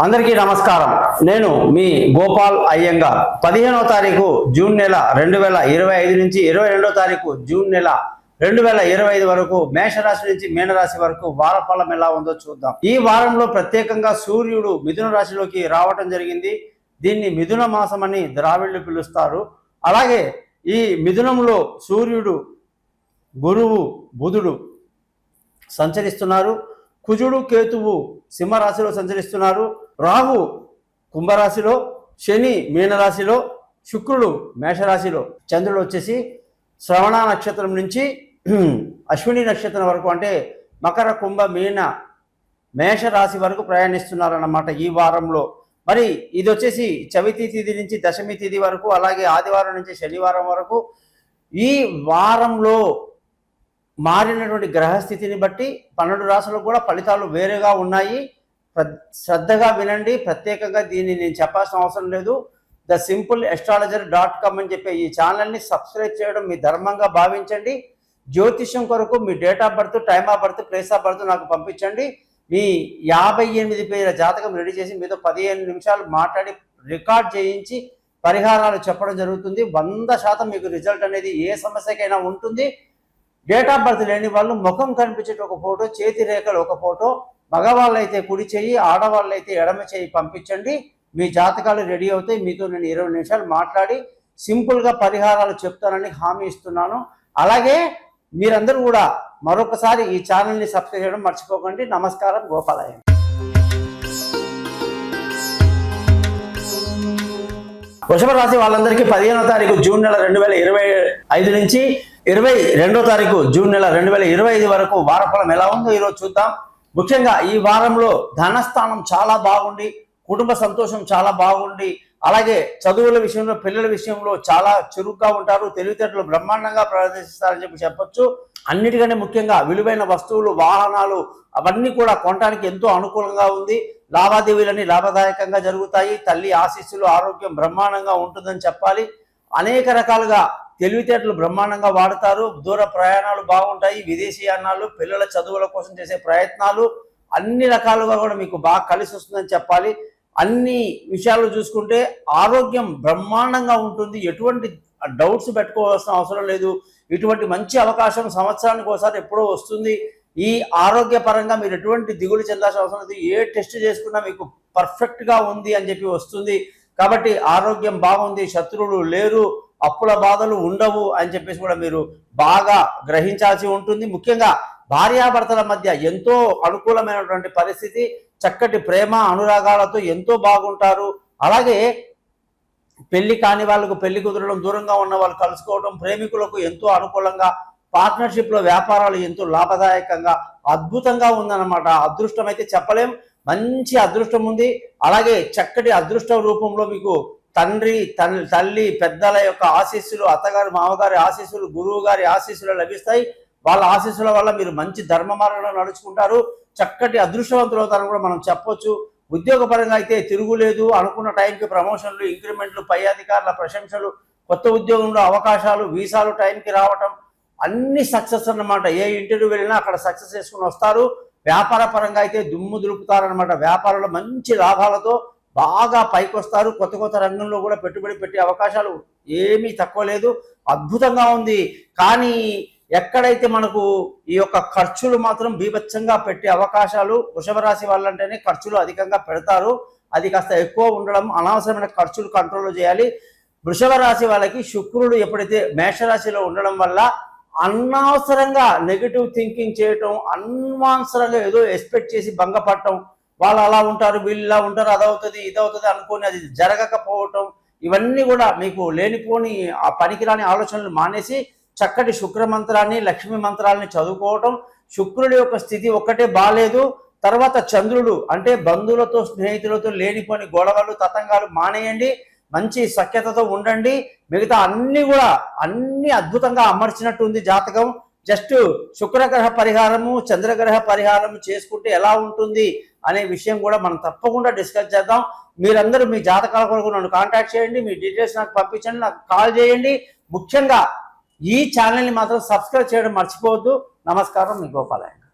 అందరికీ నమస్కారం. నేను మీ గోపాల్ అయ్యంగార్. 15వ తారీఖు జూన్ నెల 2025 నుంచి 22వ తారీఖు జూన్ నెల 2025 వరకు మేషరాశి నుంచి మీనరాశి వరకు వారఫలం ఎలా ఉందో చూద్దాం. ఈ వారంలో ప్రత్యేకంగా సూర్యుడు మిథున రాశిలోకి రావటం జరిగింది. దీన్ని మిథున మాసం అని ద్రావిడ్లు పిలుస్తారు. అలాగే ఈ మిథునంలో సూర్యుడు, గురువు, బుధుడు సంచరిస్తున్నారు. కుజుడు, కేతువు సింహరాశిలో సంచరిస్తున్నారు. రాహు కుంభరాశిలో, శని మీనరాశిలో, శుక్రుడు మేషరాశిలో, చంద్రుడు వచ్చేసి శ్రవణ నక్షత్రం నుంచి అశ్విని నక్షత్రం వరకు అంటే మకర, కుంభ, మీన, మేషరాశి వరకు ప్రయాణిస్తున్నారన్నమాట ఈ వారంలో. మరి ఇది వచ్చేసి చవితి తిథి నుంచి దశమి తిథి వరకు, అలాగే ఆదివారం నుంచి శనివారం వరకు. ఈ వారంలో మారినటువంటి గ్రహస్థితిని బట్టి 12 రాశులకు కూడా ఫలితాలు వేరేగా ఉన్నాయి. శ్రద్ధగా వినండి. ప్రత్యేకంగా దీన్ని నేను చెప్పాల్సిన అవసరం లేదు. thesimple.astrologer.com అని చెప్పే ఈ ఛానల్ని సబ్స్క్రైబ్ చేయడం మీ ధర్మంగా భావించండి. జ్యోతిష్యం కొరకు మీ date of birth, time of birth, place of birth నాకు పంపించండి. మీ 58 పేజీల జాతకం రెడీ చేసి మీతో 15 నిమిషాలు మాట్లాడి రికార్డ్ చేయించి పరిహారాలు చెప్పడం జరుగుతుంది. 100% మీకు రిజల్ట్ అనేది ఏ సమస్యకైనా ఉంటుంది. డేట్ ఆఫ్ బర్త్ లేని వాళ్ళు ముఖం కనిపించేట ఒక ఫోటో, చేతి రేఖలు ఒక ఫోటో, మగవాళ్ళు అయితే కుడి చెయ్యి, ఆడవాళ్ళు అయితే ఎడమ చెయ్యి పంపించండి. మీ జాతకాలు రెడీ అవుతాయి. మీతో నేను 20 నిమిషాలు మాట్లాడి సింపుల్గా పరిహారాలు చెప్తానని హామీ ఇస్తున్నాను. అలాగే మీరందరూ కూడా మరొకసారి ఈ ఛానల్ని సబ్స్క్రైబ్ చేయడం మర్చిపోకండి. నమస్కారం. గోపాలయ్య. వృషభ రాశి వాళ్ళందరికీ 15వ తారీఖు జూన్ నెల 2025 నుంచి 22వ తారీఖు జూన్ నెల 2025 వరకు వారఫలం ఎలా ఉందో ఈరోజు చూద్దాం. ముఖ్యంగా ఈ వారంలో ధనస్థానం చాలా బాగుండి, కుటుంబ సంతోషం చాలా బాగుండి, అలాగే చదువుల విషయంలో, పిల్లల విషయంలో చాలా చురుగ్గా ఉంటారు. తెలివితేటలు బ్రహ్మాండంగా ప్రదర్శిస్తారని చెప్పొచ్చు. అన్నిటికంటే ముఖ్యంగా విలువైన వస్తువులు, వాహనాలు అవన్నీ కూడా కొనడానికి ఎంతో అనుకూలంగా ఉంది. లావాదేవీలన్నీ లాభదాయకంగా జరుగుతాయి. తల్లి ఆశీస్సులు, ఆరోగ్యం బ్రహ్మాండంగా ఉంటుందని చెప్పాలి. అనేక రకాలుగా తెలివితేటలు బ్రహ్మాండంగా వాడతారు. దూర ప్రయాణాలు బాగుంటాయి. విదేశీయానాలు, పిల్లల చదువుల కోసం చేసే ప్రయత్నాలు అన్ని రకాలుగా కూడా మీకు బాగా కలిసి వస్తుందని చెప్పాలి. అన్ని విషయాలు చూసుకుంటే ఆరోగ్యం బ్రహ్మాండంగా ఉంటుంది. ఎటువంటి డౌట్స్ పెట్టుకోవాల్సిన అవసరం లేదు. ఇటువంటి మంచి అవకాశం సంవత్సరానికి ఒకసారి ఎప్పుడో వస్తుంది. ఈ ఆరోగ్యపరంగా మీరు ఎటువంటి దిగులు చెందాల్సిన అవసరం లేదు. ఏ టెస్ట్ చేసుకున్నా మీకు పర్ఫెక్ట్గా ఉంది అని చెప్పి వస్తుంది. కాబట్టి ఆరోగ్యం బాగుంది, శత్రువులు లేరు, అప్పుల బాధలు ఉండవు అని చెప్పేసి కూడా మీరు బాగా గ్రహించాల్సి ఉంటుంది. ముఖ్యంగా భార్యాభర్తల మధ్య ఎంతో అనుకూలమైనటువంటి పరిస్థితి, చక్కటి ప్రేమ అనురాగాలతో ఎంతో బాగుంటారు. అలాగే పెళ్లి కాని వాళ్ళకు పెళ్లి కుదరడం, దూరంగా ఉన్న వాళ్ళు కలుసుకోవడం, ప్రేమికులకు ఎంతో అనుకూలంగా, పార్ట్నర్షిప్లో వ్యాపారాలు ఎంతో లాభదాయకంగా అద్భుతంగా ఉందన్నమాట. అదృష్టం అయితే చెప్పలేం, మంచి అదృష్టం ఉంది. అలాగే చక్కటి అదృష్టం రూపంలో మీకు తండ్రి, తల్లి, పెద్దల యొక్క ఆశీస్సులు, అత్తగారి, మామగారి ఆశీస్సులు, గురువు గారి ఆశీస్సులు లభిస్తాయి. వాళ్ళ ఆశీస్సుల వల్ల మీరు మంచి ధర్మ మార్గంలో నడుచుకుంటారు. చక్కటి అదృష్టవంతులు అవుతారని కూడా మనం చెప్పొచ్చు. ఉద్యోగపరంగా అయితే తిరుగులేదు. అనుకున్న టైంకి ప్రమోషన్లు, ఇంక్రిమెంట్లు, పై అధికారుల ప్రశంసలు, కొత్త ఉద్యోగంలో అవకాశాలు, వీసాలు టైంకి రావటం అన్ని సక్సెస్ అన్నమాట. ఏ ఇంటర్వ్యూ వెళ్ళినా అక్కడ సక్సెస్ చేసుకుని వస్తారు. వ్యాపార పరంగా అయితే దుమ్ము దులుపుతారనమాట. వ్యాపారంలో మంచి లాభాలతో బాగా పైకి వస్తారు. కొత్త కొత్త రంగంలో కూడా పెట్టుబడి పెట్టే అవకాశాలు ఏమీ తక్కువ లేదు. అద్భుతంగా ఉంది. కానీ ఎక్కడైతే మనకు ఈ యొక్క ఖర్చులు మాత్రం బీభత్సంగా పెట్టే అవకాశాలు, వృషభ రాశి వాళ్ళంటేనే ఖర్చులు అధికంగా పెడతారు. అది కాస్త ఎక్కువ ఉండడం, అనవసరమైన ఖర్చులు కంట్రోల్ చేయాలి. వృషభ రాశి వాళ్ళకి శుక్రుడు ఎప్పుడైతే మేషరాశిలో ఉండడం వల్ల అనవసరంగా నెగిటివ్ థింకింగ్ చేయటం, అనవసరంగా ఏదో ఎక్స్పెక్ట్ చేసి భంగపడటం, వాళ్ళు అలా ఉంటారు, వీళ్ళు ఇలా ఉంటారు, అదవుతుంది ఇదవుతుంది అనుకుని అది జరగకపోవటం, ఇవన్నీ కూడా మీకు లేనిపోని ఆ పనికిరాని ఆలోచనలు మానేసి చక్కటి శుక్ర మంత్రాన్ని, లక్ష్మీ మంత్రాలని చదువుకోవటం. శుక్రుడి యొక్క స్థితి ఒక్కటే బాగాలేదు. తర్వాత చంద్రుడు అంటే బంధువులతో, స్నేహితులతో లేనిపోని గొడవలు, తతంగాలు మానేయండి. మంచి సఖ్యతతో ఉండండి. మిగతా అన్ని కూడా అన్ని అద్భుతంగా అమర్చినట్టు ఉంది జాతకం. జస్ట్ శుక్రగ్రహ పరిహారము, చంద్రగ్రహ పరిహారము చేసుకుంటే ఎలా ఉంటుంది అనే విషయం కూడా మనం తప్పకుండా డిస్కస్ చేద్దాం. మీరందరూ మీ జాతకాల కొరకు నన్ను కాంటాక్ట్ చేయండి. మీ డీటెయిల్స్ నాకు పంపించండి, నాకు కాల్ చేయండి. ముఖ్యంగా ఈ ఛానల్ని మాత్రం సబ్స్క్రైబ్ చేయడం మర్చిపోవద్దు. నమస్కారం. మీ గోపాలయ్య.